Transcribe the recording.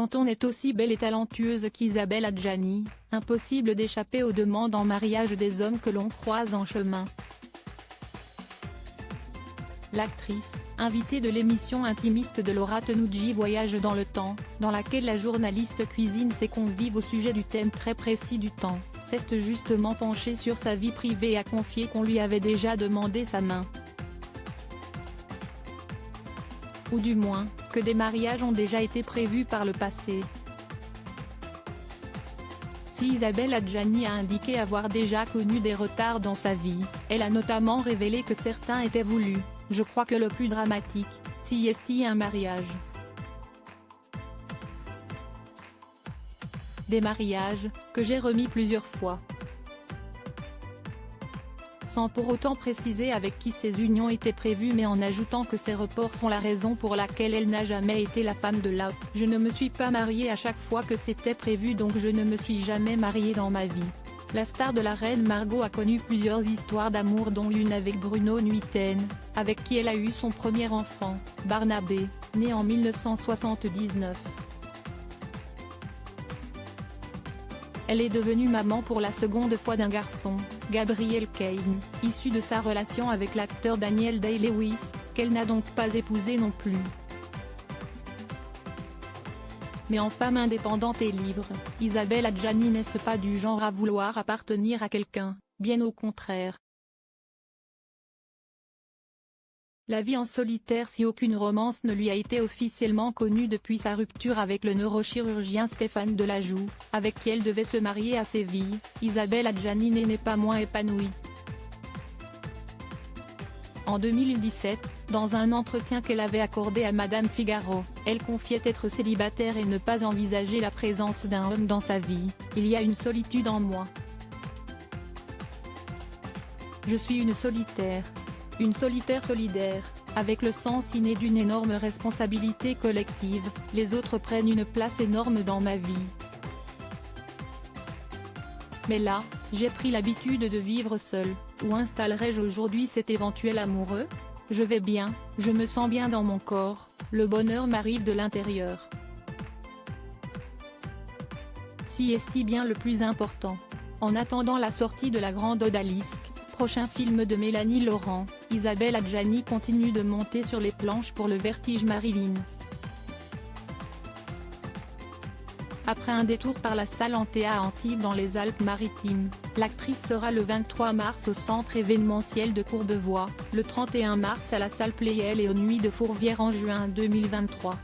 Quand on est aussi belle et talentueuse qu'Isabelle Adjani, impossible d'échapper aux demandes en mariage des hommes que l'on croise en chemin. L'actrice, invitée de l'émission intimiste de Laura Tenucci Voyage dans le temps, dans laquelle la journaliste cuisine ses convives au sujet du thème très précis du temps, s'est justement penchée sur sa vie privée et a confié qu'on lui avait déjà demandé sa main. Ou du moins, que des mariages ont déjà été prévus par le passé. Si Isabelle Adjani a indiqué avoir déjà connu des retards dans sa vie, elle a notamment révélé que certains étaient voulus. Je crois que le plus dramatique, si est un mariage. Des mariages, que j'ai remis plusieurs fois. Sans pour autant préciser avec qui ces unions étaient prévues mais en ajoutant que ces reports sont la raison pour laquelle elle n'a jamais été la femme de l'homme. Je ne me suis pas mariée à chaque fois que c'était prévu donc je ne me suis jamais mariée dans ma vie. La star de la reine Margot a connu plusieurs histoires d'amour dont l'une avec Bruno Nuiten, avec qui elle a eu son premier enfant, Barnabé, né en 1979. Elle est devenue maman pour la seconde fois d'un garçon, Gabriel Kane, issu de sa relation avec l'acteur Daniel Day-Lewis, qu'elle n'a donc pas épousé non plus. Mais en femme indépendante et libre, Isabelle Adjani n'est pas du genre à vouloir appartenir à quelqu'un, bien au contraire. La vie en solitaire si aucune romance ne lui a été officiellement connue depuis sa rupture avec le neurochirurgien Stéphane Delajoux, avec qui elle devait se marier à Séville, Isabelle Adjani n'est pas moins épanouie. En 2017, dans un entretien qu'elle avait accordé à Madame Figaro, elle confiait être célibataire et ne pas envisager la présence d'un homme dans sa vie. Il y a une solitude en moi. Je suis une solitaire solidaire, avec le sens inné d'une énorme responsabilité collective, les autres prennent une place énorme dans ma vie. Mais là, j'ai pris l'habitude de vivre seule. Où installerai-je aujourd'hui cet éventuel amoureux? Je vais bien, je me sens bien dans mon corps, le bonheur m'arrive de l'intérieur. Si est bien le plus important. En attendant la sortie de La Grande Odalisque, prochain film de Mélanie Laurent, Isabelle Adjani continue de monter sur les planches pour le Vertige Marilyn. Après un détour par la salle Antea à Antibes dans les Alpes-Maritimes, l'actrice sera le 23 mars au centre événementiel de Courbevoie, le 31 mars à la salle Playel et aux Nuits de Fourvière en juin 2023.